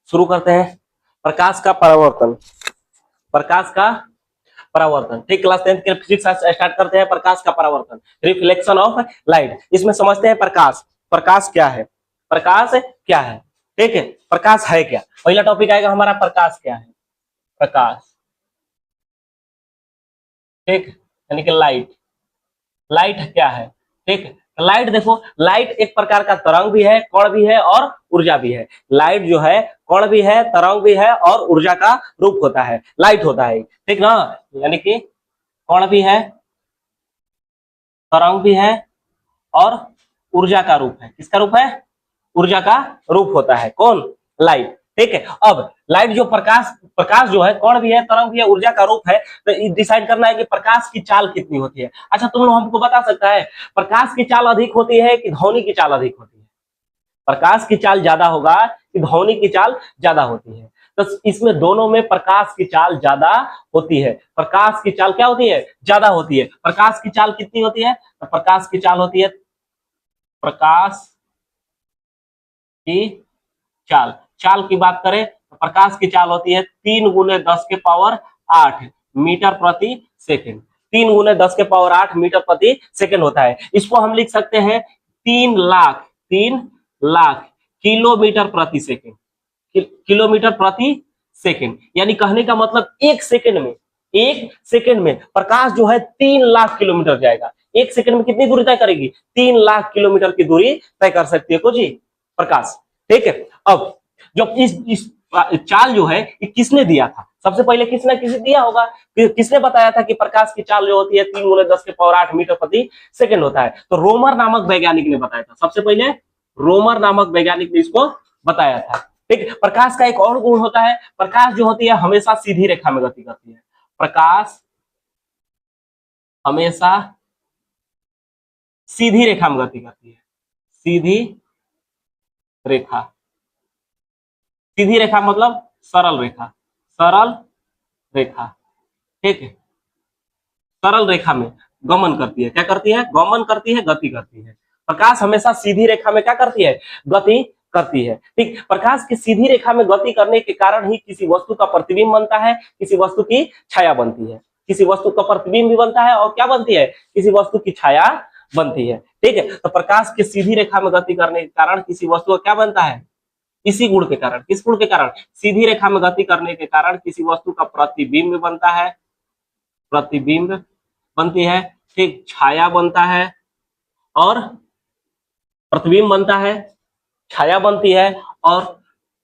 शुरू करते हैं। प्रकाश का परावर्तन, प्रकाश का परावर्तन, ठीक। क्लास 10 के फिजिक्स स्टार्ट करते हैं। प्रकाश का परावर्तन, रिफ्लेक्शन ऑफ लाइट। इसमें समझते हैं प्रकाश, प्रकाश क्या है, प्रकाश क्या है, ठीक है। प्रकाश है क्या, पहला टॉपिक आएगा हमारा प्रकाश क्या है, प्रकाश, ठीक, यानी कि लाइट, लाइट क्या है, ठीक है। लाइट देखो, लाइट एक प्रकार का तरंग भी है, कण भी है और ऊर्जा भी है। लाइट जो है कण भी है, तरंग भी है और ऊर्जा का रूप होता है, लाइट होता है, ठीक ना। यानी कि कण भी है, तरंग भी है और ऊर्जा का रूप है। किसका रूप है, ऊर्जा का रूप होता है कौन, लाइट, ठीक है। अब लाइट जो प्रकाश, प्रकाश जो है कण भी है, तरंग भी है, ऊर्जा का रूप है। तो डिसाइड करना है कि प्रकाश की चाल कितनी होती है। अच्छा तुम लोग हमको बता सकता है प्रकाश की चाल अधिक होती है कि ध्वनि की चाल अधिक होती है। प्रकाश की चाल ज्यादा होगा कि ध्वनि की चाल ज्यादा होती है। तो इसमें दोनों में प्रकाश की चाल ज्यादा होती है। प्रकाश की चाल क्या होती है, ज्यादा होती है। प्रकाश की चाल कितनी होती है, तो प्रकाश की चाल होती है, प्रकाश की चाल, चाल की बात करें तो प्रकाश की चाल होती है 3 गुने 10 के पावर 8 मीटर प्रति सेकंड। 3 गुने 10 के पावर 8 मीटर प्रति सेकंड होता है। इसको हम लिख सकते हैं 3 लाख, 3 लाख किलोमीटर प्रति सेकंड, किलोमीटर प्रति सेकंड। यानी कहने का मतलब एक सेकंड में, एक सेकंड में प्रकाश जो है 3 लाख किलोमीटर जाएगा। एक सेकंड में कितनी दूरी तय करेगी, 3 लाख किलोमीटर की दूरी तय कर सकती है को जी प्रकाश, ठीक है। अब जब इस चाल जो है ये किसने दिया था, सबसे पहले किसने किसी दिया होगा, किसने बताया था कि प्रकाश की चाल जो होती है 3 गुने 10 के पावर 8 मीटर प्रति सेकंड होता है। तो रोमर नामक वैज्ञानिक ने बताया था, सबसे पहले रोमर नामक वैज्ञानिक ने इसको बताया था, ठीक। प्रकाश का एक और गुण होता है, प्रकाश जो होती है हमेशा सीधी रेखा में गति करती है। प्रकाश हमेशा सीधी रेखा में गति करती है, सीधी रेखा, सीधी रेखा मतलब सरल रेखा, सरल रेखा, ठीक है। सरल रेखा में गमन करती है, क्या करती है, गमन करती है, गति करती है। प्रकाश हमेशा सीधी रेखा में क्या करती है, गति करती है, ठीक। प्रकाश की सीधी रेखा में गति करने के कारण ही किसी वस्तु का प्रतिबिंब बनता है, किसी वस्तु की छाया बनती है। किसी वस्तु का प्रतिबिंब भी बनता है और क्या बनती है, किसी वस्तु की छाया बनती है, ठीक है। तो प्रकाश की सीधी रेखा में गति करने के कारण किसी वस्तु का क्या बनता है, इसी गुण के कारण, किस गुण के कारण, सीधी रेखा में गति करने के कारण किसी वस्तु का प्रतिबिंब बनता है, प्रतिबिंब बनती है, ठीक, छाया बनता है और प्रतिबिंब बनता है, छाया बनती है और,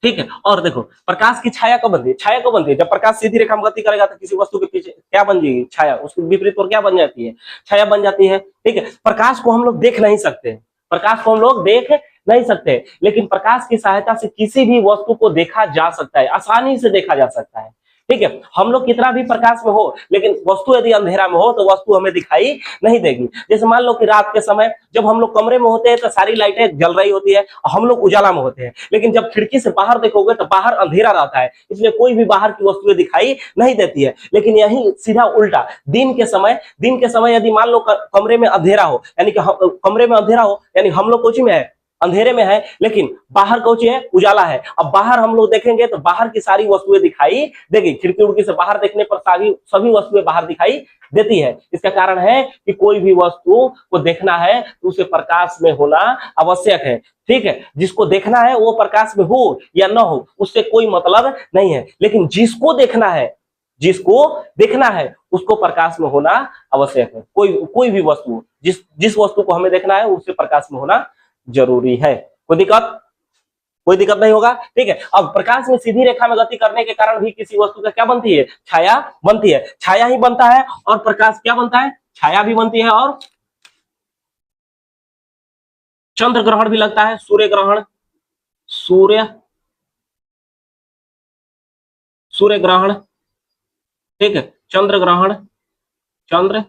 ठीक है। और देखो प्रकाश की छाया कब बनती है, छाया कब बनती है, जब प्रकाश सीधी रेखा में गति करेगा तो किसी वस्तु के पीछे क्या बन जाएगी, छाया, उसके विपरीत और क्या बन जाती है, छाया बन जाती है, ठीक है। प्रकाश को हम लोग देख नहीं सकते, प्रकाश को हम लोग देख नहीं सकते, लेकिन प्रकाश की सहायता से किसी भी वस्तु को देखा जा सकता है, आसानी से देखा जा सकता है, ठीक है। हम लोग कितना भी प्रकाश में हो लेकिन वस्तु यदि अंधेरा में हो तो वस्तु हमें दिखाई नहीं देगी। जैसे मान लो कि रात के समय जब हम लोग कमरे में होते हैं तो सारी लाइटें जल रही होती है, हम लोग उजाला में होते हैं, लेकिन जब खिड़की से बाहर देखोगे तो बाहर अंधेरा रहता है, इसलिए कोई भी बाहर की वस्तुएं दिखाई नहीं देती है। लेकिन यही सीधा उल्टा दिन के समय, दिन के समय यदि मान लो कमरे में अंधेरा हो, यानी कि कमरे में अंधेरा हो यानी हम लोग कोची में है, अंधेरे में है, लेकिन बाहर कौची है, उजाला है। अब बाहर हम लोग देखेंगे तो बाहर की सारी वस्तुएं दिखाई देगी, खिड़की उड़की से बाहर देखने पर सभी वस्तुएं बाहर दिखाई देती है। इसका कारण है कि कोई भी वस्तु को देखना है तो उसे प्रकाश में होना आवश्यक है, ठीक है। जिसको देखना है वो प्रकाश में हो या न हो उससे कोई मतलब नहीं है, लेकिन जिसको देखना है, जिसको देखना है उसको प्रकाश में होना आवश्यक है। कोई भी वस्तु, जिस वस्तु को हमें देखना है उसे प्रकाश में होना जरूरी है। कोई दिक्कत, कोई दिक्कत नहीं होगा, ठीक है। अब प्रकाश में सीधी रेखा में गति करने के कारण भी किसी वस्तु का क्या बनती है, छाया बनती है, छाया ही बनता है और प्रकाश क्या बनता है, छाया भी बनती है और चंद्र ग्रहण भी लगता है, सूर्य ग्रहण, सूर्य ग्रहण, ठीक है, चंद्र ग्रहण, चंद्र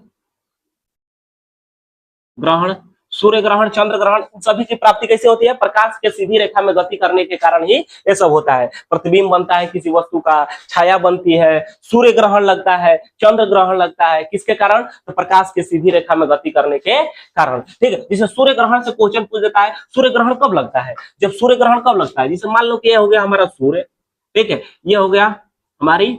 ग्रहण, सूर्य ग्रहण, चंद्र ग्रहण, सभी की प्राप्ति कैसे होती है, प्रकाश के सीधी रेखा में गति करने के कारण ही ये सब होता है। प्रतिबिंब बनता है किसी वस्तु का, छाया बनती है, सूर्य ग्रहण लगता है, चंद्र ग्रहण लगता है, किसके कारण, तो प्रकाश के सीधी रेखा में गति करने के कारण, ठीक है। जिसे सूर्य ग्रहण से क्वेश्चन पूछ देता है, सूर्य ग्रहण कब लगता है, जब सूर्य ग्रहण कब लगता है, जैसे मान लो कि ये हो गया हमारा सूर्य, ठीक है, ये हो गया हमारी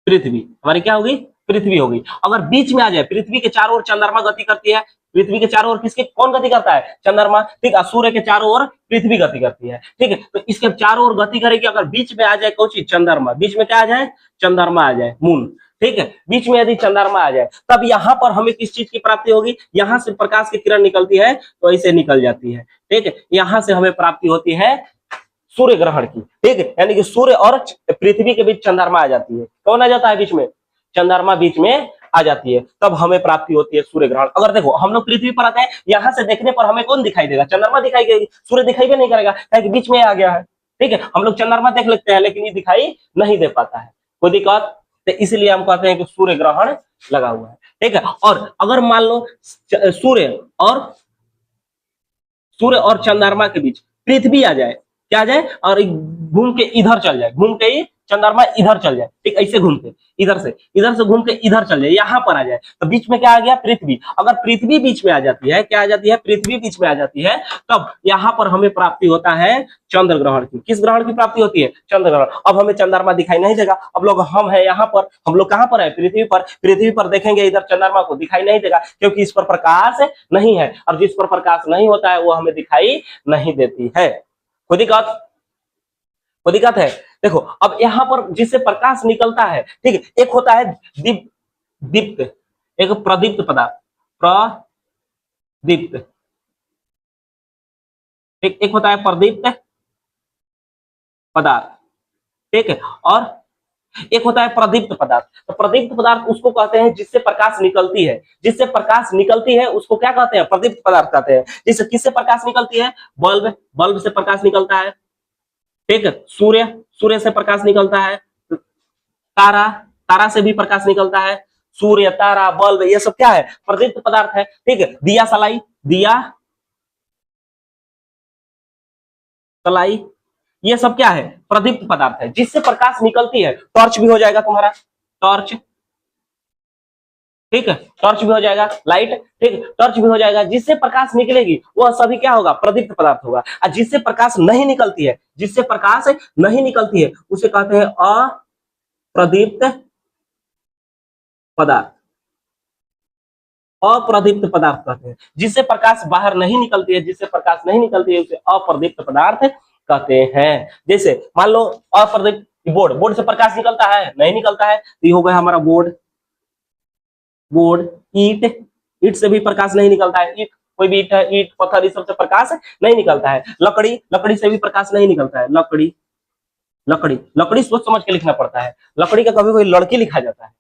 पृथ्वी। हमारी क्या होगी? पृथ्वी होगी। अगर बीच में आ जाए, पृथ्वी के चारों ओर चंद्रमा गति करती है, पृथ्वी के चारों ओर किसके कौन गति करता है? चंद्रमा। ठीक है, सूर्य के चारों ओर पृथ्वी गति करती है। ठीक है, तो इसके चारों ओर गति करेगी। अगर बीच में आ जाए कौन सी? चंद्रमा। बीच में क्या आ जाए? चंद्रमा आ जाए, मून। ठीक है, बीच में यदि चंद्रमा आ जाए, तब यहां पर हमें किस चीज की प्राप्ति होगी? यहां से प्रकाश की किरण निकलती है तो ऐसे निकल जाती है। ठीक है, यहां से हमें प्राप्ति होती है सूर्य ग्रहण की। ठीक है, यानी कि सूर्य और पृथ्वी के बीच चंद्रमा आ जाती है। कौन आ जाता है बीच में? चंद्रमा बीच में आ जाती है, तब हमें प्राप्ति होती है सूर्य ग्रहण। अगर देखो हम लोग पृथ्वी पर आते हैं, यहां से देखने पर हमें कौन दिखाई देगा? चंद्रमा दिखाई देगी, सूर्य दिखाई भी नहीं करेगा, क्योंकि बीच में आ गया है। ठीक है, हम लोग चंद्रमा देख लेते हैं लेकिन ये दिखाई नहीं दे पाता है। कोई दिक्कत? तो इसलिए हम कहते हैं कि सूर्य ग्रहण लगा हुआ है। ठीक है, और अगर मान लो सूर्य और चंद्रमा के बीच पृथ्वी आ जाए, क्या आ जाए? और घूम के इधर चल जाए, घूम के ही चंद्रमा इधर चल जाए। ठीक, ऐसे घूम के इधर से घूम के इधर चल जाए, यहां पर आ जाए, तो बीच में क्या आ गया? पृथ्वी। अगर पृथ्वी बीच में आ जाती है, क्या आ जाती है? पृथ्वी बीच में आ जाती है, तब यहां पर हमें प्राप्ति होता है चंद्र ग्रहण की। किस ग्रहण की प्राप्ति होती है? चंद्र ग्रहण। अब हमें चंद्रमा दिखाई नहीं देगा। अब लोग हम है यहाँ पर, हम लोग कहां पर है? पृथ्वी पर। पृथ्वी पर देखेंगे इधर चंद्रमा को दिखाई नहीं देगा, क्योंकि इस पर प्रकाश नहीं है, और जिस पर प्रकाश नहीं होता है वो हमें दिखाई नहीं देती है। कोई दिक्कत? कोई दिक्कत है? देखो अब यहाँ पर जिससे प्रकाश निकलता है, ठीक है, एक होता है दीप दीप्त, एक प्रदीप्त पदार्थ, प्रदीप्त। ठीक, एक होता है प्रदीप्त पदार्थ। ठीक है, और एक होता है प्रदीप्त पदार्थ। तो प्रदीप्त पदार्थ उसको कहते हैं जिससे प्रकाश निकलती है, जिससे प्रकाश निकलती है उसको क्या कहते हैं? प्रदीप्त पदार्थ कहते हैं। जिससे किससे प्रकाश निकलती है? बल्ब, बल्ब से प्रकाश निकलता है। ठीक है, सूर्य, सूर्य से प्रकाश निकलता है। तारा, तारा से भी प्रकाश निकलता है। सूर्य, तारा, बल्ब, ये सब क्या है? प्रदीप्त पदार्थ है। ठीक है, दिया सलाई, दिया सलाई, ये सब क्या है? प्रदीप्त पदार्थ है, जिससे प्रकाश निकलती है। टॉर्च भी हो जाएगा तुम्हारा, टॉर्च। ठीक है, टॉर्च भी हो जाएगा, लाइट। ठीक है, टॉर्च भी हो जाएगा। जिससे प्रकाश निकलेगी वह सभी क्या होगा? प्रदीप्त पदार्थ होगा। और जिससे प्रकाश नहीं निकलती है, जिससे प्रकाश नहीं निकलती है, उसे कहते हैं अप्रदीप्त पदार्थ। अप्रदीप्त पदार्थ कहते हैं। जिससे प्रकाश बाहर नहीं निकलती है, जिससे प्रकाश नहीं निकलती है, उसे अप्रदीप्त पदार्थ कहते हैं। जैसे मान लो अप्रदीप्त बोर्ड, बोर्ड से प्रकाश निकलता है? नहीं निकलता है, तो ये हो गया हमारा बोर्ड। बोर्ड, ईट, ईट से भी प्रकाश नहीं निकलता है। ईट, कोई भी ईट है, ईट पत्थर, इस सब से प्रकाश नहीं निकलता है। लकड़ी, लकड़ी से भी प्रकाश नहीं निकलता है। लकड़ी, लकड़ी, लकड़ी सोच समझ के लिखना पड़ता है। लकड़ी का कभी कोई लड़की लिखा जाता है।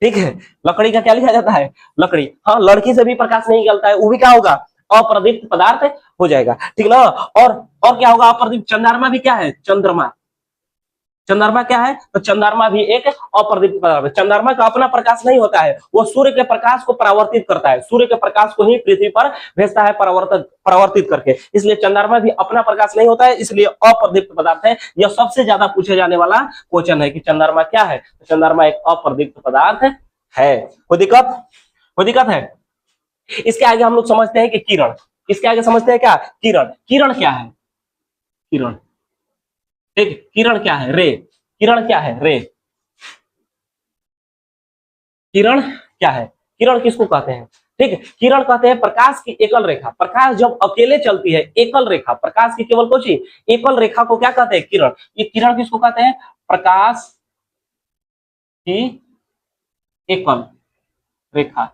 ठीक है, लकड़ी का क्या लिखा जाता है? लकड़ी। हाँ, लड़की से भी प्रकाश नहीं निकलता है, वो भी क्या होगा? अप्रदीप्त पदार्थ हो जाएगा। ठीक ना? और क्या होगा? अप्रदीप्त। चंद्रमा भी क्या है? चंद्रमा, चंद्रमा क्या है? तो चंद्रमा भी एक अप्रदीप्त पदार्थ है। चंद्रमा का अपना प्रकाश नहीं होता है, वो सूर्य के प्रकाश को परावर्तित करता है। सूर्य के प्रकाश को ही पृथ्वी पर भेजता है परावर्तित करके। इसलिए चंद्रमा भी अपना प्रकाश नहीं होता है, इसलिए अप्रदीप्त पदार्थ है। यह सबसे ज्यादा पूछे जाने वाला क्वेश्चन है कि चंद्रमा क्या है? तो चंद्रमा एक अप्रदीप्त पदार्थ है। कोई दिक्कत? कोई दिक्कत है? इसके आगे हम लोग समझते हैं कि किरण। इसके आगे समझते हैं क्या? किरण। किरण क्या है? किरण। ठीक, किरण क्या है? रे। किरण क्या है? रे। किरण क्या है? किरण किसको कहते हैं? ठीक है, किरण कहते हैं प्रकाश की एकल रेखा। प्रकाश जब अकेले चलती है, एकल रेखा, प्रकाश की केवल कुछ ही एकल रेखा को क्या कहते हैं? किरण। ये किरण किसको कहते हैं? प्रकाश की एकल रेखा।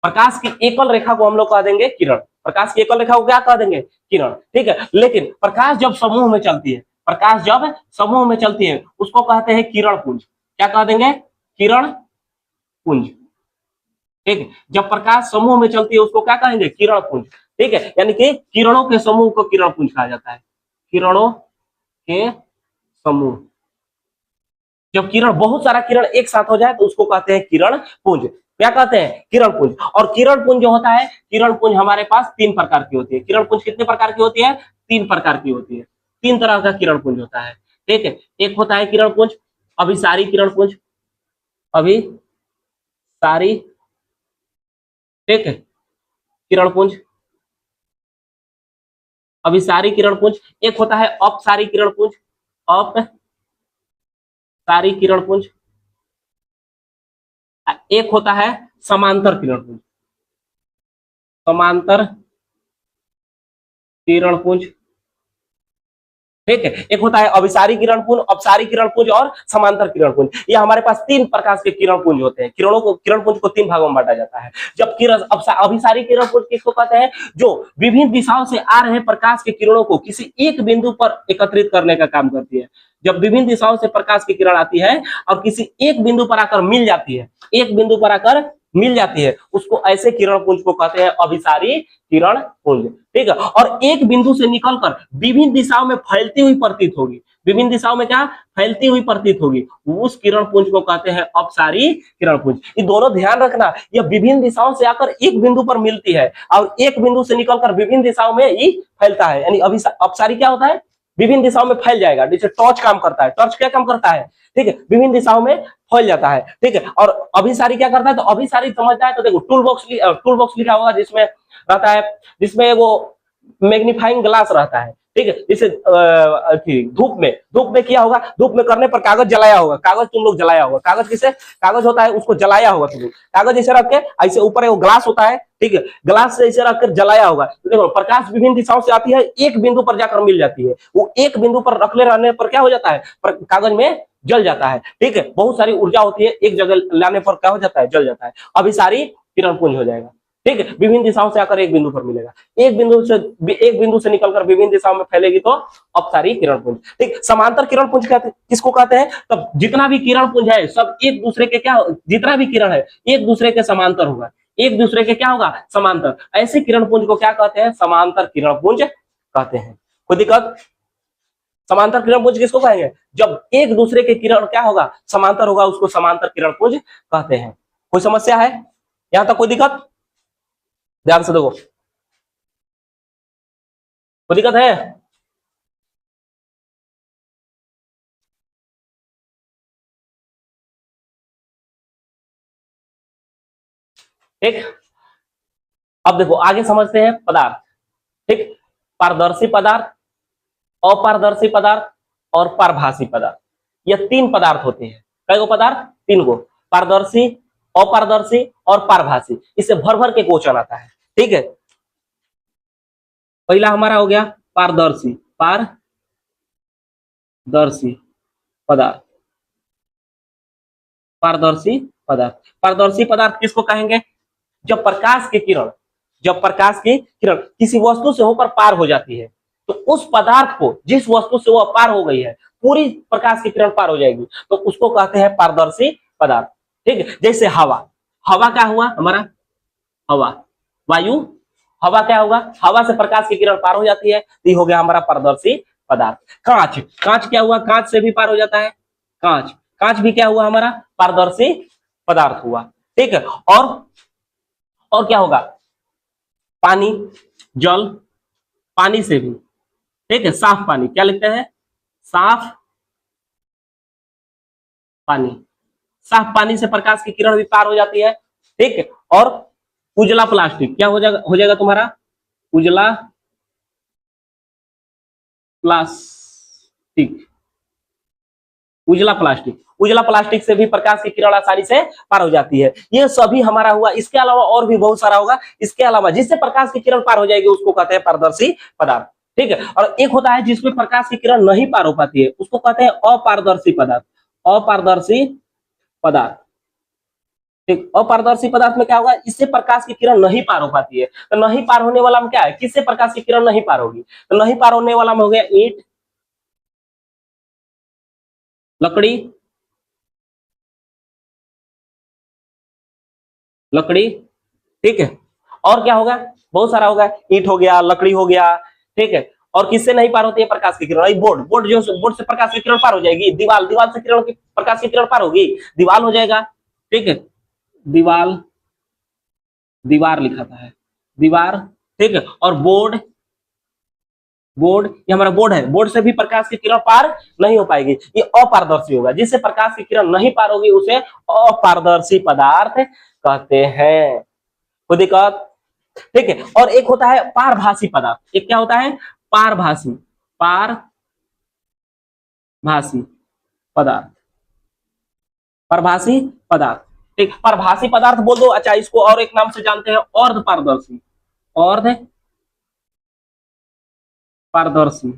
प्रकाश की एकल रेखा को हम लोग कह देंगे किरण। प्रकाश की एकल रेखा को क्या कह देंगे? किरण। ठीक है, लेकिन प्रकाश जब समूह में चलती है, प्रकाश जब समूह में चलती है, उसको कहते हैं किरण पुंज। क्या कह देंगे? किरण पुंज। ठीक है, जब प्रकाश समूह में चलती है उसको क्या कहेंगे? किरण पुंज। ठीक है, यानी कि किरणों के समूह को किरण पुंज कहा जाता है। किरणों के समूह। जब किरण, बहुत सारा किरण एक साथ हो जाए तो उसको कहते हैं किरण पुंज। क्या कहते हैं? किरण पुंज। और किरण पुंज जो होता है, किरण पुंज हमारे पास तीन प्रकार की होती है। किरण पुंज कितने प्रकार की होती है? तीन प्रकार की होती है। तीन तरह का किरण पुंज होता है। ठीक है, एक होता है किरण पुंज अभिसारी किरण पुंज, अभिसारी। ठीक है, किरण पुंज अभिसारी किरणपुंज, एक होता है अपसारी किरणपुंज, अपसारी किरणपुंज, एक होता है समांतर किरणपुंज, समांतर किरणपुंज। ठीक है, एक होता है अभिसारी किरणपुंज, अपसारी किरणपुंज और समांतर किरणपुंज। ये हमारे पास तीन प्रकार के किरणपुंज होते हैं। किरणपुंज को तीन भागों में बांटा जाता है। जब अभिसारी किरणपुंज किसको कहते हैं? जो विभिन्न दिशाओं से आ रहे प्रकाश के किरणों को किसी एक बिंदु पर एकत्रित करने का काम करती है। जब विभिन्न दिशाओं से प्रकाश की किरण आती है और किसी एक बिंदु पर आकर मिल जाती है, एक बिंदु पर आकर मिल जाती है, उसको ऐसे किरणपुंज को कहते हैं अभिसारी किरणपुंज। ठीक है, और एक बिंदु से निकलकर विभिन्न दिशाओं में फैलती हुई प्रतीत होगी, विभिन्न दिशाओं में क्या फैलती हुई प्रतीत होगी, उस किरणपुंज को कहते हैं अपसारी किरणपुंज। ये दोनों ध्यान रखना, यह विभिन्न दिशाओं से आकर एक बिंदु पर मिलती है और एक बिंदु से निकलकर विभिन्न दिशाओं में ही फैलता है। यानी अपसारी क्या होता है? विभिन्न दिशाओं में फैल जाएगा, जैसे टॉर्च काम करता है। टॉर्च क्या काम करता है? ठीक है, विभिन्न दिशाओं में फैल जाता है। ठीक है, और अभिसारी क्या करता है? तो अभिसारी समझना है तो देखो टूल बॉक्स लिखा होगा जिसमें रहता है, जिसमें वो मैग्नीफाइंग ग्लास रहता है। ठीक है, जैसे धूप में किया होगा, धूप में करने पर कागज जलाया होगा, कागज तुम लोग जलाया होगा। कागज किसे? कागज होता है, उसको जलाया होगा तुम लोग। कागज ऐसे रख के ऐसे ऊपर वो ग्लास होता है, ठीक है, ग्लास से ऐसे रखकर जलाया होगा। तो देखो प्रकाश विभिन्न दिशाओं से आती है, एक बिंदु पर जाकर मिल जाती है, वो एक बिंदु पर रखले रहने पर क्या हो जाता है? कागज में जल जाता है। ठीक है, बहुत सारी ऊर्जा होती है, एक जगह लाने पर क्या हो जाता है? जल जाता है। अभिसारी किरणपुंज हो जाएगा। ठीक है, विभिन्न दिशाओं से आकर एक बिंदु पर मिलेगा, एक बिंदु से निकलकर विभिन्न दिशाओं में फैलेगी तो अपसारी किरणपुंज। ठीक, समांतर किरणपुंज किसको कहते हैं? तब जितना भी किरणपुंज है सब एक दूसरे के क्या, जितना भी किरण है एक दूसरे के समांतर होगा, एक दूसरे के क्या होगा? समांतर। ऐसे किरणपुंज को क्या कहते हैं? समांतर किरणपुंज कहते हैं। कोई दिक्कत? समांतर किरणपुंज किसको कहेंगे? जब एक दूसरे के किरण क्या होगा? समांतर होगा, उसको समांतर किरणपुंज कहते हैं। कोई समस्या है यहां तक? कोई दिक्कत? ध्यान से देखो, कोई दिक्कत है? ठीक, अब देखो आगे समझते हैं पदार्थ। ठीक, पारदर्शी पदार्थ, अपारदर्शी पदार्थ और पारभासी पदार्थ, यह तीन पदार्थ होते हैं। कई गो पदार्थ? तीन गो, पारदर्शी, अपारदर्शी और पारभासी। इससे भर भर के क्वेश्चन आता है। ठीक है, पहला हमारा हो गया पारदर्शी, पारदर्शी पदार्थ, पारदर्शी पदार्थ। पारदर्शी पदार्थ किसको कहेंगे? जब प्रकाश की किरण किसी वस्तु से होकर पार हो जाती है, तो उस पदार्थ को, जिस वस्तु से वह पार हो गई है, पूरी प्रकाश की किरण पार हो जाएगी, तो उसको कहते हैं पारदर्शी पदार्थ। ठीक है, जैसे हवा, हवा क्या हुआ हमारा? हवा, वायु, हवा क्या होगा? हवा से प्रकाश की किरण पार हो जाती है, तो ये हो गया हमारा पारदर्शी पदार्थ। कांच, कांच क्या हुआ? कांच से भी पार हो जाता है, कांच, कांच भी क्या हुआ हमारा? पारदर्शी पदार्थ हुआ। ठीक है, और क्या होगा? पानी, जल, पानी से भी, ठीक है, साफ पानी, क्या लिखते हैं? साफ पानी, साफ पानी से प्रकाश की किरण भी पार हो जाती है। ठीक है, और उजला प्लास्टिक क्या हो जाएगा तुम्हारा? उजला प्लास्टिक, उजला प्लास्टिक, उजला प्लास्टिक से भी प्रकाश की किरण आसानी से पार हो जाती है। ये सभी हमारा हुआ। इसके अलावा और भी बहुत सारा होगा। इसके अलावा जिससे प्रकाश की किरण पार हो जाएगी उसको कहते हैं पारदर्शी पदार्थ। ठीक है, और एक होता है जिसमें प्रकाश की किरण नहीं पार हो पाती है, उसको कहते हैं अपारदर्शी पदार्थ, अपारदर्शी पदार्थ। ठीक, अपारदर्शी पदार्थ में क्या होगा? इससे प्रकाश की किरण नहीं पार हो पाती है, तो नहीं पार होने वाला में क्या है? किससे प्रकाश की किरण नहीं पार होगी? तो नहीं पार होने वाला में हो गया ईंट, लकड़ी, लकड़ी। ठीक है, और क्या होगा? बहुत सारा होगा, ईंट हो गया, लकड़ी हो गया। ठीक है, और किससे नहीं पार होती है प्रकाश की किरण? बोर्ड, बोर्ड से प्रकाश की किरण पार हो जाएगी। दीवाल, दीवाल से किरण की प्रकाश की किरण पार होगी, दीवाल हो जाएगा। ठीक है, दीवाल, दीवार लिखा था है, दीवार। ठीक है, और बोर्ड, बोर्ड, ये हमारा बोर्ड है, बोर्ड से भी प्रकाश की किरण पार नहीं हो पाएगी, ये अपारदर्शी होगा। जिससे प्रकाश की किरण नहीं पार होगी उसे अपारदर्शी पदार्थ कहते हैं। कोई दिक्कत? ठीक है, और एक होता है पारभासी पदार्थ। एक क्या होता है? पारभासी, पारभासी पदार्थ, परभासी पदार्थ। ठीक, परभासी पदार्थ बोल दो। अच्छा, इसको और एक नाम से जानते हैं, अर्ध पारदर्शी, अर्ध पारदर्शी,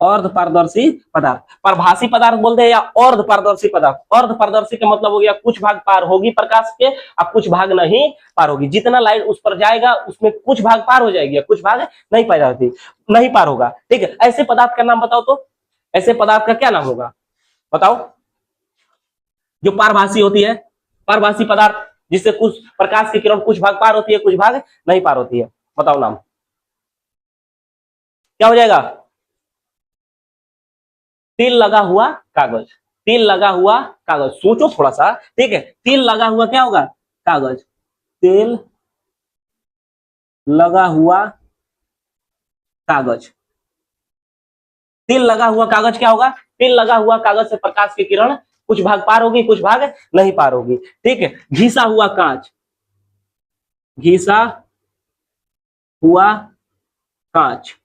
अर्ध पारदर्शी पदार्थ। परभासी पदार्थ बोलते हैं या अर्ध पारदर्शी पदार्थ। अर्ध पारदर्शी का मतलब हो गया कुछ भाग पार होगी प्रकाश के और कुछ भाग नहीं पार होगी। जितना लाइट उस पर जाएगा उसमें कुछ भाग पार हो जाएगी, कुछ भाग नहीं पार होती, नहीं पार होगा। ठीक है, ऐसे पदार्थ का नाम बताओ तो, ऐसे पदार्थ का क्या नाम होगा बताओ, जो पारभासी होती है, पारभासी पदार्थ जिससे कुछ प्रकाश की किरण कुछ भाग पार होती है, कुछ भाग नहीं पार होती है। बताओ नाम क्या हो जाएगा? तिल लगा हुआ कागज, तिल लगा हुआ कागज। सोचो थोड़ा सा। ठीक है, तिल लगा हुआ क्या होगा? कागज। तिल लगा हुआ कागज, तिल लगा हुआ कागज क्या होगा? तिल लगा हुआ कागज से प्रकाश की किरण कुछ भाग पार होगी, कुछ भाग नहीं पार होगी। ठीक है, घिसा हुआ कांच, घिसा हुआ कांच।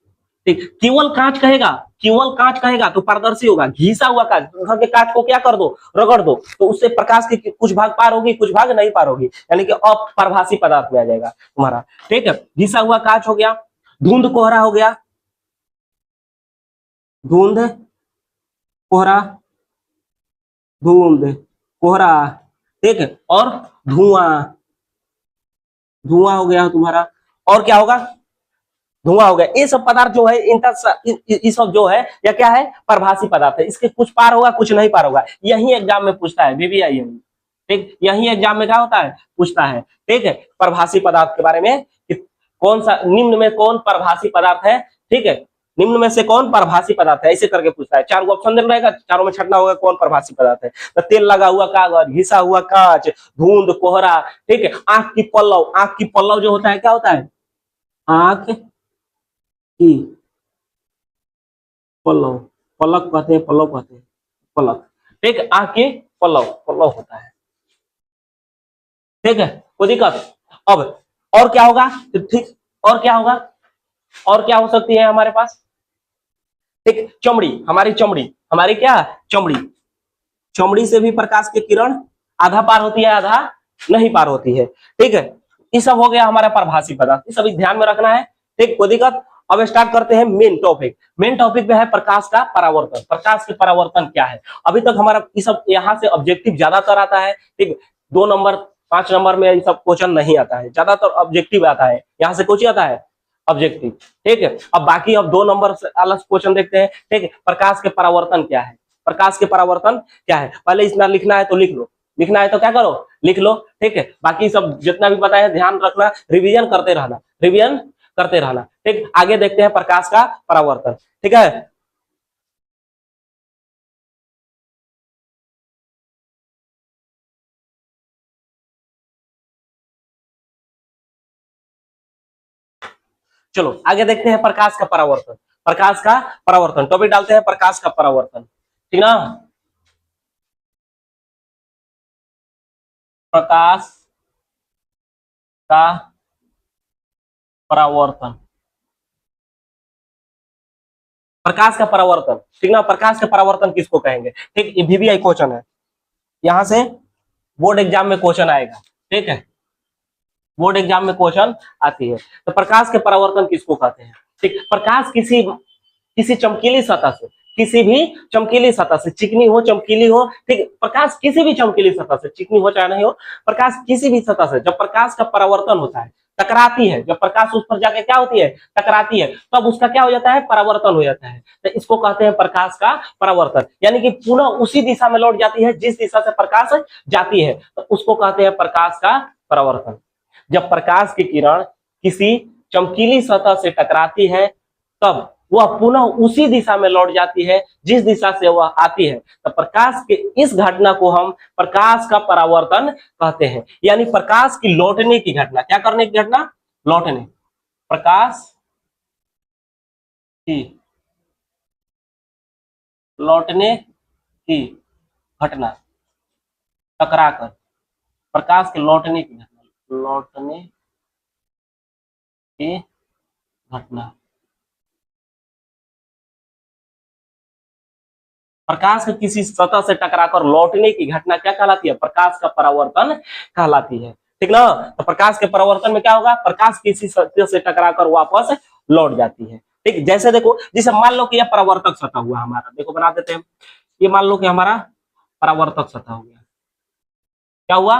ठीक, केवल कांच कहेगा, केवल कांच कहेगा तो पारदर्शी होगा। घिसा हुआ कांच, घर के कांच को क्या कर दो? रगड़ दो, तो उससे प्रकाश की कुछ भाग पार होगी, कुछ भाग नहीं पार होगी, यानी कि अपारभासी पदार्थ में आ जाएगा तुम्हारा। ठीक है, घिसा हुआ कांच हो गया, धुंध कोहरा हो गया, धुंध कोहरा, धुंध कोहरा। ठीक है, और धुआं, धुआं हो गया तुम्हारा। और क्या होगा? धुआं हो गया। ये सब पदार्थ जो है इनका ये सब जो है या क्या है? परभासी पदार्थ है। इसके कुछ पार होगा, कुछ नहीं पार होगा। यही एग्जाम में पूछता है, VVI। ठीक, यही एग्जाम में क्या होता है? पूछता है। ठीक है, परभासी पदार्थ के बारे में कि कौन सा निम्न में कौन परभासी पदार्थ है। ठीक है, निम्न में से कौन परभासी पदार्थ है, ऐसे करके पूछता है। 4 ऑप्शन देना रहेगा, चारों में छटना होगा कौन परभासी पदार्थ है। तो तेल लगा हुआ कागज, घिसा हुआ कांच, धुंध कोहरा। ठीक है, आंख की पल्लव, आंख की पल्लव जो होता है क्या होता है? आंख की पल्लव, पलक कहते हैं, पल्लव कहते हैं, पलक। ठीक, आंख की पल्लव, पल्लव होता है। ठीक है, कोई दिक्कत? अब और क्या होगा? ठीक, और क्या होगा? और क्या हो सकती है हमारे पास? ठीक, चमड़ी, हमारी चमड़ी, हमारी क्या? चमड़ी, चमड़ी से भी प्रकाश की किरण आधा पार होती है, आधा नहीं पार होती है। ठीक है, ये सब हो गया हमारा परभासी पदार्थ, ये सभी ध्यान में रखना है। ठीक, कोई दिक्कत? अब स्टार्ट करते हैं मेन टॉपिक। मेन टॉपिक में है प्रकाश का परावर्तन। प्रकाश के परावर्तन क्या है? अभी तक हमारा ये सब यहाँ से ऑब्जेक्टिव ज्यादातर आता है। ठीक, 2 नंबर 5 नंबर में ये सब क्वेश्चन नहीं आता है, ज्यादातर ऑब्जेक्टिव आता है। यहाँ से कुछ आता है ऑब्जेक्टिव। ठीक है, अब बाकी अब 2 नंबर से अलग क्वेश्चन देखते हैं। ठीक है, प्रकाश के परावर्तन क्या है? प्रकाश के परावर्तन क्या है? पहले इतना लिखना है तो लिख लो, लिखना है तो क्या करो? लिख लो। ठीक है, बाकी सब जितना भी बताया ध्यान रखना, रिवीजन करते रहना, रिवीजन करते रहना। ठीक, आगे देखते हैं प्रकाश का परावर्तन। ठीक है, चलो आगे देखते हैं प्रकाश का परावर्तन। प्रकाश का परावर्तन टॉपिक डालते हैं, प्रकाश का परावर्तन। ठीक ना, प्रकाश का परावर्तन, प्रकाश का परावर्तन। ठीक ना, प्रकाश का परावर्तन किसको कहेंगे? ठीक, ये VVI क्वेश्चन है, यहां से बोर्ड एग्जाम में क्वेश्चन आएगा। ठीक है, बोर्ड एग्जाम में क्वेश्चन आती है। तो प्रकाश के परावर्तन किसको कहते हैं? ठीक, प्रकाश किसी किसी चमकीली सतह से, किसी भी चमकीली सतह से, चिकनी हो चमकीली हो, ठीक, प्रकाश किसी भी चमकीली सतह से, चिकनी हो चाहे नहीं हो, प्रकाश किसी भी सतह से जब प्रकाश का परावर्तन होता है, टकराती है, जब प्रकाश उस पर जाके क्या होती है? टकराती है, तब उसका क्या हो जाता है? परावर्तन हो जाता है। तो इसको कहते हैं प्रकाश का परावर्तन, यानी कि पुनः उसी दिशा में लौट जाती है जिस दिशा से प्रकाश जाती है, तो उसको कहते हैं प्रकाश का परावर्तन। जब प्रकाश की किरण किसी चमकीली सतह से टकराती है, तब वह पुनः उसी दिशा में लौट जाती है जिस दिशा से वह आती है। तो प्रकाश के इस घटना को हम प्रकाश का परावर्तन कहते हैं, यानी प्रकाश की लौटने की घटना। क्या करने की घटना? लौटने, प्रकाश की लौटने की घटना, टकराकर, प्रकाश के लौटने की घटना, लौटने की घटना। प्रकाश के किसी सतह से टकराकर लौटने की घटना क्या कहलाती है? प्रकाश का परावर्तन कहलाती है। ठीक ना? तो प्रकाश के परावर्तन में क्या होगा? प्रकाश किसी सतह से टकराकर वापस लौट जाती है। ठीक, जैसे देखो, जैसे मान लो कि यह परावर्तक सतह हुआ हमारा, देखो बना देते हैं। ये मान लो कि हमारा परावर्तक सतह हो गया। क्या हुआ?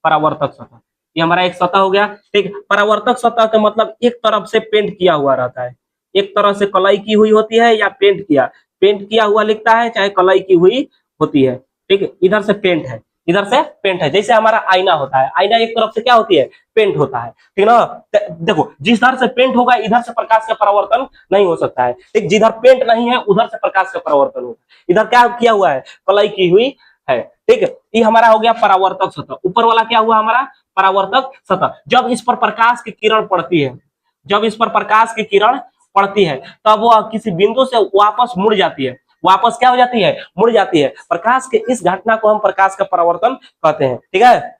परावर्तक सतह। ये हमारा एक सतह हो गया। ठीक, परावर्तक सतह का मतलब एक तरफ से पेंट किया हुआ रहता है, एक तरह से कलाई की हुई होती है या पेंट किया हुआ लिखता है, चाहे कलाई की हुई होती है। ठीक, इधर से पेंट है, इधर से पेंट है। जैसे हमारा आईना होता है, आईना एक तरफ से क्या होती है? पेंट होता है। ठीक ना? देखो, जिधर से पेंट होगा इधर से प्रकाश का परावर्तन नहीं हो सकता है। ठीक, जिधर पेंट नहीं है उधर से प्रकाश का परावर्तन होगा। इधर क्या किया हुआ है? कलाई की हुई है। ठीक है, ये हमारा हो गया परावर्तक सतह। ऊपर वाला क्या हुआ हमारा? परावर्तक सतह। जब इस पर प्रकाश की किरण पड़ती है, जब इस पर प्रकाश की किरण पड़ती है, तब वह किसी बिंदु से वापस मुड़ जाती है। वापस क्या हो जाती है? मुड़ जाती है। प्रकाश के इस घटना को हम प्रकाश का परावर्तन कहते हैं। ठीक है,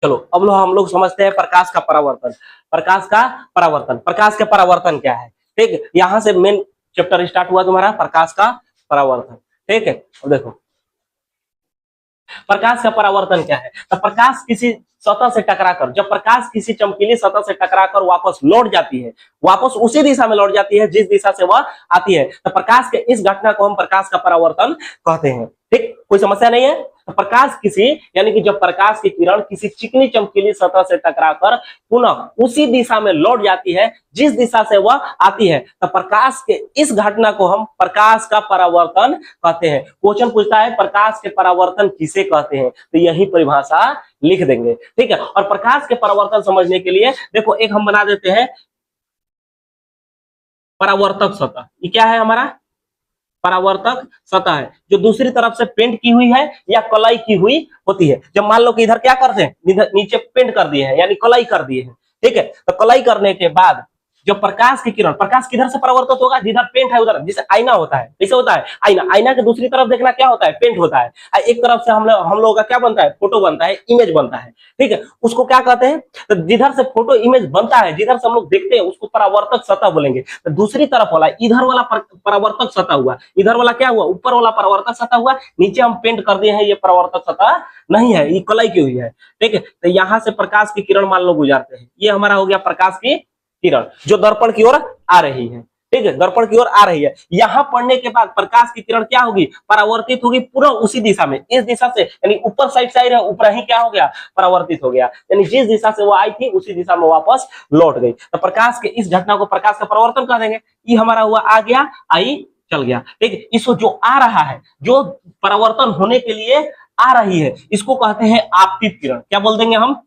चलो अब हम लोग समझते हैं प्रकाश का परावर्तन। प्रकाश का परावर्तन, प्रकाश का परावर्तन क्या है? ठीक, यहां से मेन चैप्टर स्टार्ट हुआ तुम्हारा प्रकाश का परावर्तन। ठीक है, अब देखो प्रकाश का परावर्तन क्या है। तो प्रकाश किसी सतह से टकराकर, जब प्रकाश किसी चमकीली सतह से टकराकर वापस लौट जाती है, वापस उसी दिशा में लौट जाती है जिस दिशा से वह आती है, तो प्रकाश के इस घटना को हम प्रकाश का परावर्तन कहते हैं। ठीक, कोई समस्या नहीं है। तो प्रकाश किसी, यानी कि जब प्रकाश की किरण किसी चिकनी चमकीली सतह से टकराकर पुनः उसी दिशा में लौट जाती है जिस दिशा से वह आती है, तो प्रकाश के इस घटना को हम प्रकाश का परावर्तन कहते हैं। क्वेश्चन पूछता है प्रकाश के परावर्तन किसे कहते हैं, तो यही परिभाषा लिख देंगे। ठीक है, और प्रकाश के परावर्तन समझने के लिए देखो एक हम बना देते हैं परावर्तक सतह। ये क्या है हमारा? परावर्तक सतह है, जो दूसरी तरफ से पेंट की हुई है या कलाई की हुई होती है। जब मान लो कि इधर क्या करते हैं, इधर नीचे पेंट कर दिए हैं यानी कलाई कर दिए हैं। ठीक है, तो कलाई करने के बाद जो प्रकाश की किरण, प्रकाश किधर से परावर्तित होगा? जिधर पेंट है उधर। जैसे आईना होता है, कैसे होता है आईना? आईना के दूसरी तरफ देखना क्या होता है? पेंट होता है। एक तरफ से हम लोगों का क्या बनता है? फोटो बनता है, इमेज बनता है। ठीक है, उसको क्या कहते हैं? तो जिधर से फोटो इमेज बनता है, जिधर से हम लोग देखते हैं, उसको परावर्तक सतह बोलेंगे। तो दूसरी तरफ वाला, इधर वाला परावर्तक सतह हुआ, इधर वाला क्या हुआ? ऊपर वाला परावर्तक सतह हुआ। नीचे हम पेंट कर दिए हैं, ये परावर्तक सतह नहीं है, ये कलाई की हुई है। ठीक है, तो यहां से प्रकाश की किरण मान लो गुजरते हैं, ये हमारा हो गया प्रकाश की किरण जो दर्पण की ओर आ रही है। ठीक है, दर्पण की ओर आ रही है। यहां पढ़ने के बाद प्रकाश की किरण क्या होगी? परावर्तित होगी पुनः उसी दिशा में, इस दिशा से, यानी ऊपर साइड से आई रहा, ऊपर ही क्या हो गया? परावर्तित हो गया। यानी जिस दिशा से वो आई थी उसी दिशा में वापस लौट गई। तो प्रकाश के इस घटना को प्रकाश का परावर्तन कह देंगे। ये हमारा हुआ आ गया, आई चल गया। ठीक है, इसको जो आ रहा है, जो परावर्तन होने के लिए आ रही है, इसको कहते हैं आपतित किरण। क्या बोल देंगे हम?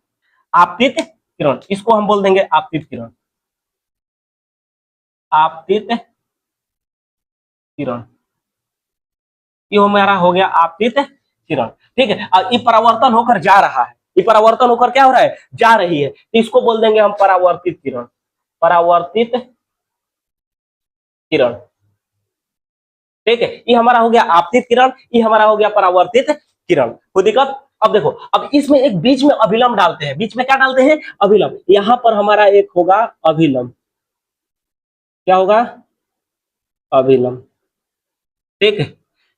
आपतित किरण। इसको हम बोल देंगे आपतित किरण। आपतित किरण, ये हमारा हो गया आपतित किरण। ठीक है, और ये परावर्तन होकर जा रहा है, ये परावर्तन होकर क्या हो रहा है? जा रही है, तो इसको बोल देंगे हम परावर्तित किरण। परावर्तित किरण। ठीक है, ये हमारा हो गया आपतित किरण, ये हमारा हो गया परावर्तित किरण। कोई दिक्कत? अब देखो, अब इसमें एक बीच में अभिलंब डालते हैं। बीच में क्या डालते हैं? अभिलंब। यहां पर हमारा एक होगा अभिलंब। क्या होगा? अभिलंब। ठीक है,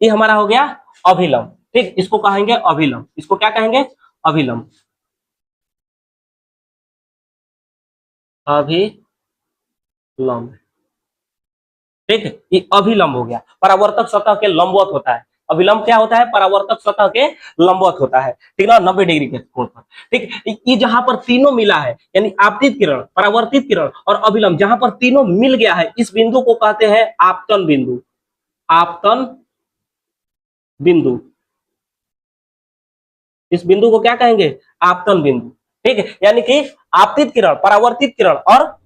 ये हमारा हो गया अभिलंब। ठीक, इसको कहेंगे अभिलंब। इसको क्या कहेंगे? अभिलंब। अभिलंब। ठीक है, ये अभिलंब हो गया। परावर्तक सतह के लंबवत होता है। अभिलंब क्या होता है? परावर्तक सतह के लंबवत होता है। ठीक ना? 90 डिग्री के कोण पर। ठीक, ये जहां पर तीनों मिला है, यानी आपतित किरण, परावर्तित किरण और अभिलंब, जहां पर तीनों मिल गया है, इस बिंदु को कहते हैं आपतन बिंदु। आपतन बिंदु। इस बिंदु को क्या कहेंगे? आपतन बिंदु। ठीक है, यानी कि आपतित किरण, परावर्तित किरण और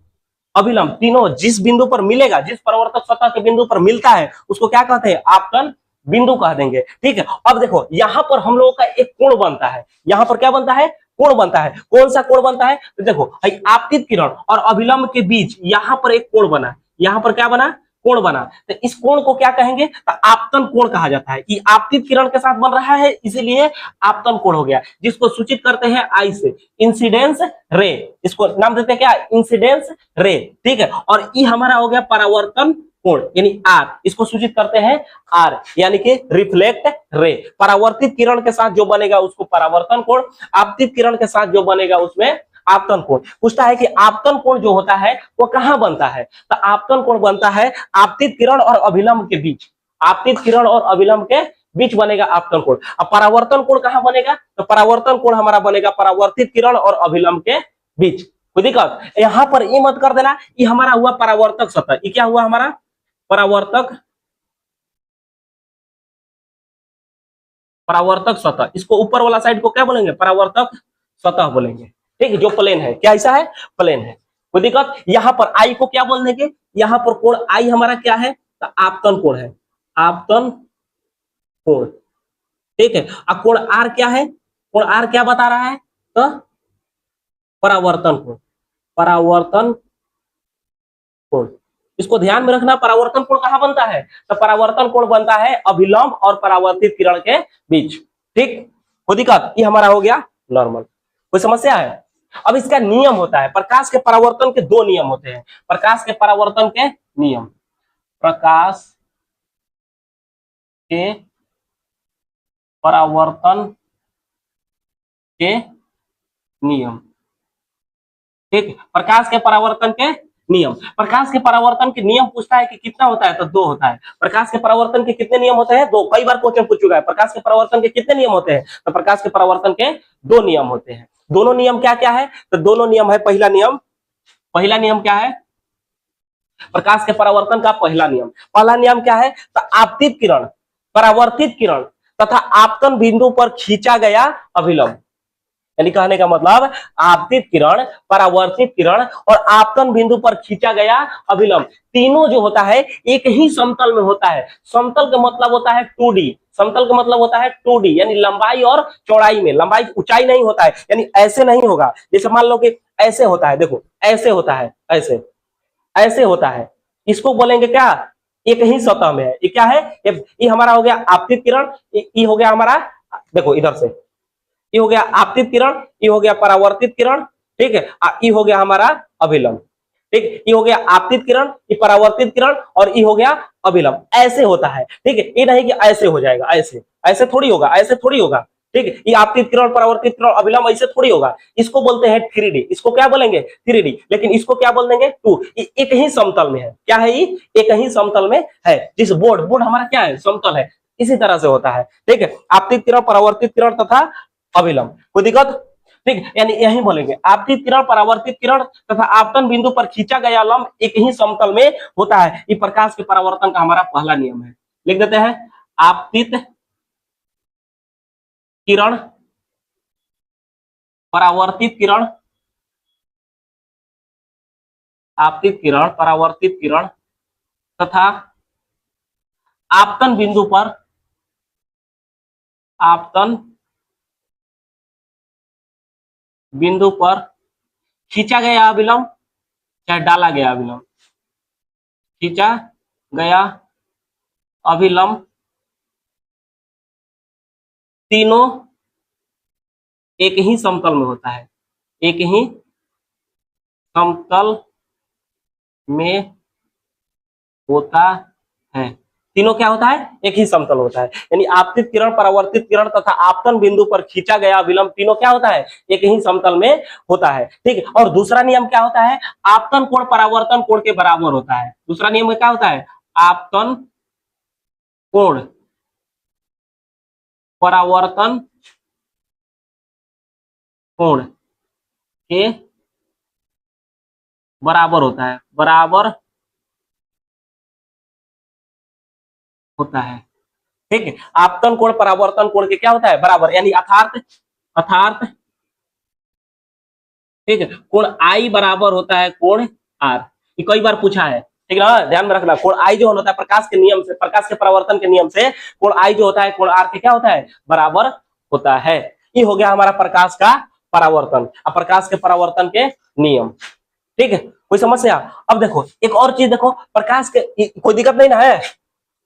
अभिलंब तीनों जिस बिंदु पर मिलेगा, जिस परावर्तक सतह के बिंदु पर मिलता है, उसको क्या कहते हैं? आपतन बिंदु कह देंगे। ठीक है, अब देखो यहां पर हम लोगों का एक कोण बनता है। यहां पर क्या बनता है? कोण बनता है। कौन सा कोण बनता है, तो देखो आपतित किरण और अभिलंब के बीच यहाँ पर एक कोण बना, यहाँ पर क्या बना, कोण बना, तो इस कोण को क्या कहेंगे, तो आपतन कोण कहा जाता है। ये आपतित किरण के साथ बन रहा है इसीलिए आपतन कोण हो गया, जिसको सूचित करते हैं आई से, इंसिडेंस रे, इसको नाम देते हैं क्या, इंसिडेंस रे, ठीक है। और ये हमारा हो गया परावर्तन कोण यानी आर, इसको सूचित करते हैं आर यानी कि रिफ्लेक्ट रे। परावर्तित किरण के साथ जो बनेगा उसको परावर्तन कोण, आपतित किरण के साथ जो बनेगा उसमें आपतन कोण। पूछता है कि आपतन कोण जो होता है वो कहां बनता है, तो आपतन कोण बनता है आपतित किरण और अभिलंब के बीच, आपतित किरण और अभिलंब के बीच बनेगा आपतन कोण। अब परावर्तन कोण कहां बनेगा, तो परावर्तन कोण हमारा बनेगा परावर्तित किरण और अभिलंब के बीच। कोई दिक्कत, यहां पर ये मत कर देना, ये हमारा हुआ परावर्तक सतह, ये क्या हुआ हमारा परावर्तक, परावर्तक सतह, इसको ऊपर वाला साइड को क्या बोलेंगे, परावर्तक सतह बोलेंगे, ठीक है, जो प्लेन है, क्या ऐसा है, प्लेन है। कोई दिक्कत, यहाँ पर आई को क्या बोल देंगे, यहाँ पर कोण आई हमारा क्या है, तो आपतन कोण है, आपतन कोण, ठीक है। अब कोण आर क्या है, कोण आर क्या बता रहा है, तो परावर्तन कोण, परावर्तन कोण, इसको ध्यान में रखना। परावर्तन कोण कहां बनता है, तो परावर्तन कोण बनता है अभिलंब और परावर्तित किरण के बीच, ठीक। कोई दिक्कत, ये हमारा हो गया नॉर्मल। कोई समस्या है, अब इसका नियम होता है, प्रकाश के परावर्तन के दो नियम होते हैं, प्रकाश के परावर्तन के नियम, प्रकाश के परावर्तन के नियम, ठीक। प्रकाश के परावर्तन के नियम, प्रकाश के परावर्तन के नियम पूछता है कि कितना होता है, तो दो होता है। प्रकाश के परावर्तन के कितने नियम होते हैं, दो। कई बार क्वेश्चन पूछ चुका है, प्रकाश के परावर्तन के कितने नियम होते हैं, तो प्रकाश के परावर्तन के दो नियम होते हैं। दोनों नियम क्या क्या है, तो दोनों नियम है, पहला नियम, पहला नियम क्या है, प्रकाश के परावर्तन का पहला नियम, पहला नियम क्या है, तो आपतित किरण, परावर्तित किरण तथा आपतन बिंदु पर खींचा गया अभिलंब, यानी कहने का मतलब आपतित किरण, परावर्तित किरण और आपतन बिंदु पर खींचा गया अभिलंब, तीनों जो होता है एक ही समतल में होता है। समतल का मतलब होता है 2D, समतल का मतलब होता है 2D, यानी लंबाई और चौड़ाई में, लंबाई ऊंचाई नहीं होता है, यानी ऐसे नहीं होगा, जैसे मान लो कि ऐसे होता है, देखो ऐसे होता है, ऐसे ऐसे होता है, इसको बोलेंगे क्या, एक ही सतह में है। ये क्या है, ये हमारा हो गया आपतित किरण, ये हो गया हमारा, देखो इधर से, ये हो गया आपतित किरण, ये हो गया परावर्तित किरण, ठीक है, ये हो गया हमारा अभिलंब, ठीक। ये हो गया आपतित किरण, ये परावर्तित किरण और ये हो गया अभिलंब, ऐसे होता है, ठीक है। ये नहीं कि ऐसे हो जाएगा, ऐसे ऐसे थोड़ी होगा, ऐसे थोड़ी होगा, ठीक है। ये आपतित किरण, परावर्तित किरण, अभिलंब ऐसे थोड़ी होगा, इसको बोलते हैं 3D, इसको क्या बोलेंगे 3D, लेकिन इसको क्या बोल देंगे 2। एक ही समतल में है, क्या है, ये एक ही समतल में है, जिस बोर्ड, बोर्ड हमारा क्या है, समतल है, इसी तरह से होता है, ठीक है। आपतित किरण, परावर्तित किरण तथा अभिलंब, कोई दिक्कत, ठीक, यानी यही बोलेंगे आपतित किरण, परावर्तित किरण तथा आपतन बिंदु पर खींचा गया लंब एक ही समतल में होता है। ये प्रकाश के परावर्तन का हमारा पहला नियम है, लिख देते हैं, आपतित किरण, परावर्तित किरण, आपतित किरण, परावर्तित किरण तथा आपतन बिंदु पर, आपतन बिंदु पर खींचा गया अभिलंब, चाहे डाला गया अभिलंब, खींचा गया अभिलंब, तीनों एक ही समतल में होता है, एक ही समतल में होता है, तीनों क्या होता है, एक ही समतल होता है, यानी आपतित किरण, परावर्तित किरण तथा आपतन बिंदु पर खींचा गया अभिलंब तीनों क्या होता है, एक ही समतल में होता है, ठीक है। और दूसरा नियम क्या होता है, आपतन कोण परावर्तन कोण के बराबर होता है। दूसरा नियम क्या होता है, आपतन कोण परावर्तन कोण के बराबर होता है, बराबर होता है, ठीक है। आपतन कोण परावर्तन कोण के क्या होता है, बराबर, यानी अर्थात, अर्थात, ठीक है, कोण आई बराबर होता है कोण आर, ये कई बार पूछा है, ठीक है ना, ध्यान में रखना। कोण आई जो होता है प्रकाश के नियम से, प्रकाश के परावर्तन के नियम से कोण आई जो होता है कोण आर के क्या होता है, बराबर होता है। ये हो गया हमारा प्रकाश का परावर्तन और प्रकाश के परावर्तन के नियम। ठीक है, कोई समस्या? अब देखो एक और चीज देखो, प्रकाश के कोई दिक्कत नहीं ना है,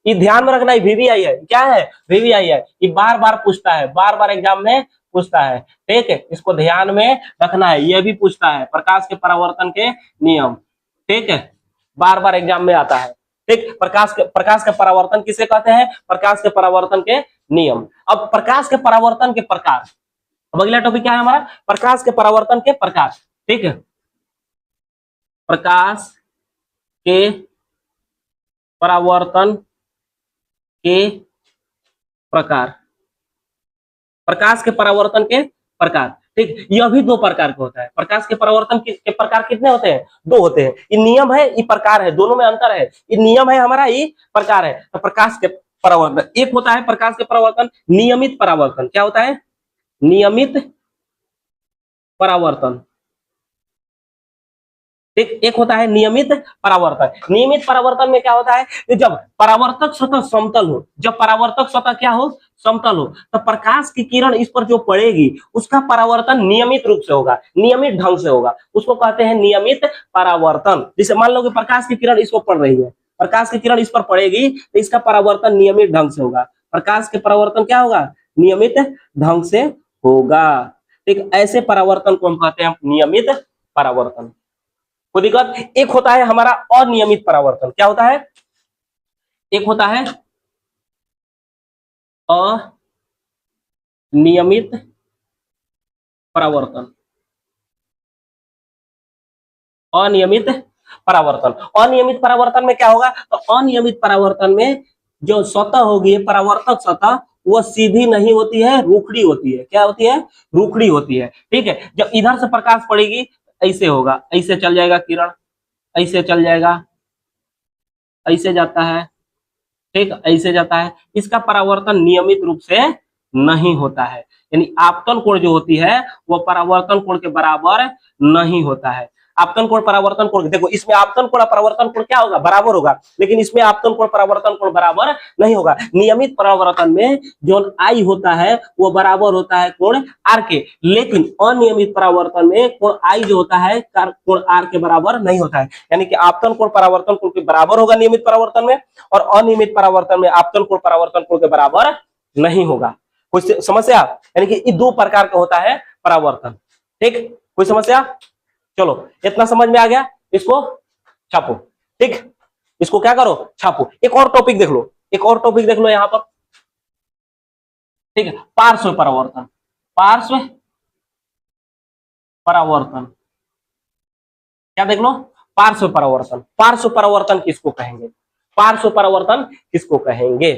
ये ध्यान में रखना है, वीवीआई है। क्या है? वीवीआई है। ये बार बार पूछता है, बार बार एग्जाम में पूछता है। ठीक है, इसको ध्यान में रखना है। ये भी पूछता है प्रकाश के परावर्तन के नियम। ठीक है, बार बार एग्जाम में आता है। ठीक, प्रकाश के परावर्तन किसे कहते हैं? प्रकाश के परावर्तन के नियम। अब प्रकाश के परावर्तन के प्रकार। अब अगला टॉपिक क्या है हमारा? प्रकाश के परावर्तन के प्रकार। ठीक है, प्रकाश के परावर्तन के प्रकार। प्रकाश के परावर्तन के प्रकार। ठीक, यह भी दो प्रकार का होता है। प्रकाश के परावर्तन के प्रकार कितने होते हैं? दो होते हैं। ये नियम है, ये प्रकार है, दोनों में अंतर है। ये नियम है हमारा, ये प्रकार है। तो प्रकाश के परावर्तन, एक होता है प्रकाश के परावर्तन नियमित परावर्तन। क्या होता है? नियमित परावर्तन। एक होता है नियमित परावर्तन। नियमित परावर्तन में क्या होता है कि जब परावर्तक सतह समतल हो, जब परावर्तक सतह क्या हो? समतल हो, तो प्रकाश की किरण इस पर जो पड़ेगी उसका परावर्तन नियमित रूप से होगा, नियमित ढंग से होगा। उसको कहते हैं नियमित परावर्तन। जैसे मान लो कि प्रकाश की किरण इस पर पड़ रही है, प्रकाश की किरण इस पर पड़ेगी तो इसका परावर्तन नियमित ढंग से होगा। प्रकाश के परावर्तन क्या होगा? नियमित ढंग से होगा। ठीक, ऐसे परावर्तन को हम कहते हैं नियमित परावर्तन। कोई दिक्कत? एक होता है हमारा अनियमित परावर्तन। क्या होता है? एक होता है अनियमित परावर्तन। अनियमित परावर्तन, अनियमित परावर्तन में क्या होगा? तो अनियमित परावर्तन में जो सतह होगी, परावर्तक सतह, वो सीधी नहीं होती है, रूखड़ी होती है। क्या होती है? रूखड़ी होती है। ठीक है, जब इधर से प्रकाश पड़ेगी ऐसे होगा, ऐसे चल जाएगा किरण, ऐसे चल जाएगा, ऐसे जाता है। ठीक, ऐसे जाता है। इसका परावर्तन नियमित रूप से नहीं होता है, यानी आपतन कोण जो होती है वो परावर्तन कोण के बराबर नहीं होता है। आपतन कोण परावर्तन कोण, देखो इसमें आपतन कोण परावर्तन कोण क्या होगा? बराबर होगा, लेकिन इसमें आपतन कोण परावर्तन कोण बराबर नहीं होगा। नियमित परावर्तन में जो आई होता है वो बराबर होता है कोण आर के, लेकिन अनियमित परावर्तन में कोण आई जो होता है कोण आर के बराबर नहीं होता है। यानी कि आपतन कोण परावर्तन कोण के बराबर होगा नियमित परावर्तन में, और अनियमित परावर्तन में आपतन कोण परावर्तन कोण के बराबर नहीं होगा। कोई समस्या? यानी कि ये दो प्रकार का होता है परावर्तन। ठीक, कोई समस्या? चलो, इतना समझ में आ गया, इसको छापो। ठीक, इसको क्या करो? छापो। एक और टॉपिक देख लो, एक और टॉपिक देख लो यहां पर। ठीक है, पार्श्व परावर्तन। पार्श्व परावर्तन क्या देख लो? पार्श्व परावर्तन। पार्श्व परावर्तन किसको कहेंगे? पार्श्व परावर्तन किसको कहेंगे?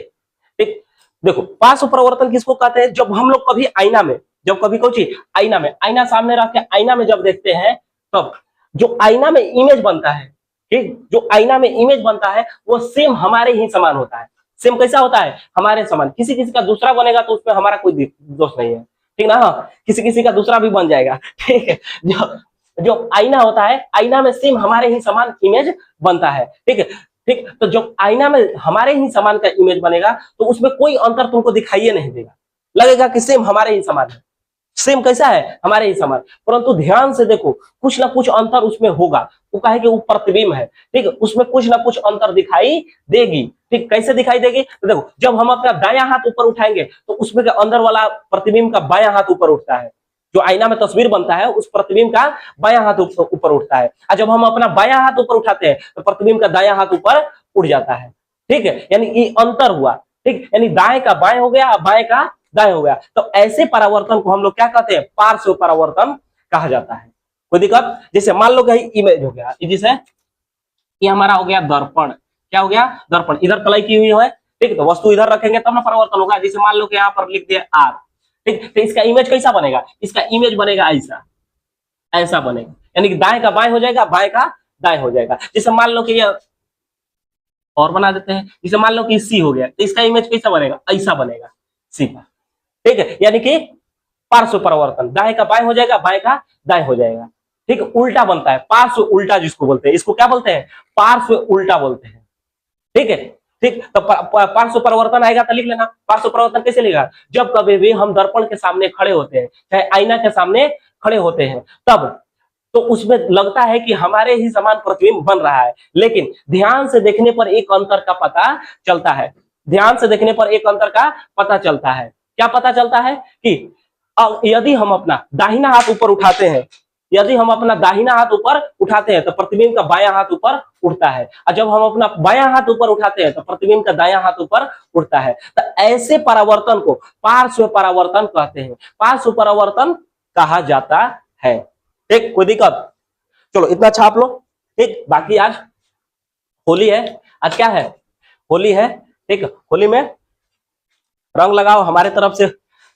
ठीक, देखो पार्श्व परावर्तन किसको कहते हैं? जब हम लोग कभी आईना में, जब कभी कुछ आईना में, आईना सामने रख के आईना में जब देखते हैं, तब जो आईना में इमेज बनता है, ठीक, जो आईना में इमेज बनता है वो सेम हमारे ही समान होता है। सेम कैसा होता है? हमारे समान। किसी किसी का दूसरा बनेगा तो उसमें हमारा कोई दोष नहीं है। ठीक ना? हाँ, किसी किसी का दूसरा भी बन जाएगा। ठीक है, जो आईना होता है, आईना में सेम हमारे ही समान इमेज बनता है। ठीक है, ठीक, तो जब आईना में हमारे ही समान का इमेज बनेगा तो उसमें कोई अंतर तुमको दिखाई नहीं देगा, लगेगा कि सेम हमारे ही समान है। सेम कैसा है? हमारे ही समान। परंतु ध्यान से देखो, कुछ ना कुछ अंतर उसमें होगा। वो कहे कि वो प्रतिबिंब है, ठीक, उसमें कुछ ना कुछ अंतर दिखाई देगी। ठीक, कैसे दिखाई देगी? तो देखो, जब हम अपना दायां हाथ ऊपर उठाएंगे तो उसमें अंदर वाला प्रतिबिंब का बायां हाथ ऊपर उठता है। जो आईना में तस्वीर बनता है उस प्रतिबिंब का बायां हाथ ऊपर उठता है, और जब हम अपना बायां हाथ ऊपर उठाते हैं तो प्रतिबिंब का दायां हाथ ऊपर उठ जाता है। ठीक है, यानी ये अंतर हुआ। ठीक, यानी दाएं का बाएं हो गया, बाएं का दाएं हो गया। तो ऐसे परावर्तन को हम लोग क्या कहते हैं? पार्श्व परावर्तन कहा जाता है। कोई दिक्कत? जैसे मान लो कि इमेज हो गया, जैसे ये हमारा हो गया दर्पण। क्या हो गया? दर्पण। इधर कलाई की हुई है, ठीक, तो वस्तु इधर रखेंगे तब ना परावर्तन होगा। जैसे मान लो कि यहाँ पर लिख दिया आर, ठीक, तो इसका इमेज कैसा बनेगा? इसका इमेज बनेगा ऐसा, ऐसा बनेगा, यानी कि दाएं का बाएं हो जाएगा, बाएं का दाएं हो जाएगा। जैसे मान लो कि ये और बना देते हैं, जैसे मान लो कि सी हो गया, तो इसका इमेज कैसा बनेगा? ऐसा बनेगा, सी का। ठीक है, यानी कि पार्श्व परिवर्तन, दाएं का बाएं हो जाएगा, बाएं का दाएं हो जाएगा। ठीक, उल्टा बनता है, पार्श्व उल्टा जिसको बोलते हैं, इसको क्या बोलते हैं? पार्श्व उल्टा बोलते हैं। ठीक है, ठीक, तो पार्श्व परिवर्तन आएगा तो लिख लेना। पार्श्व परिवर्तन कैसे लिखा? जब कभी भी हम दर्पण के सामने खड़े होते हैं, चाहे आईना के सामने खड़े होते हैं तब तो उसमें लगता है कि हमारे ही समान प्रतिबिंब बन रहा है, लेकिन ध्यान से देखने पर एक अंतर का पता चलता है। ध्यान से देखने पर एक अंतर का पता चलता है। क्या पता चलता है कि यदि हम अपना दाहिना हाथ ऊपर उठाते हैं, यदि हम अपना दाहिना हाथ ऊपर उठाते हैं तो प्रतिबिंब का बायां हाथ ऊपर उठता है, और जब हम अपना बायां हाथ ऊपर उठाते हैं तो प्रतिबिंब का दायां हाथ ऊपर उठता है। तो ऐसे परावर्तन को पार्श्व परावर्तन कहते हैं, पार्श्व परावर्तन कहा जाता है। ठीक, कोई दिक्कत? चलो इतना छाप लो। ठीक, बाकी आज होली है, आज क्या है? होली है। ठीक, होली में रंग लगाओ। हमारे तरफ से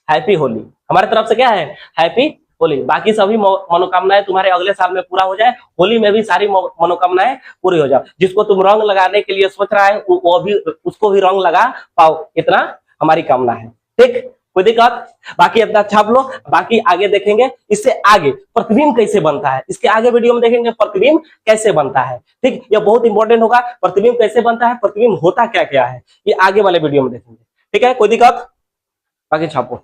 हैप्पी होली, हमारे तरफ से क्या है? हैप्पी होली। बाकी सभी मनोकामनाएं तुम्हारे अगले साल में पूरा हो जाए, होली में भी सारी मनोकामनाएं पूरी हो जाए। जिसको तुम रंग लगाने के लिए सोच रहा है वो भी, उसको भी रंग लगा पाओ, इतना हमारी कामना है। ठीक, कोई दिक्कत? बाकी अपना छाप लो। बाकी आगे देखेंगे, इससे आगे प्रतिबिंब कैसे बनता है, इसके आगे वीडियो में देखेंगे प्रतिबिंब कैसे बनता है। ठीक, यह बहुत इंपॉर्टेंट होगा। प्रतिबिंब कैसे बनता है, प्रतिबिंब होता क्या क्या है, ये आगे वाले वीडियो में देखेंगे। ठीक है, कोई दिक्कत? बाकी छापो।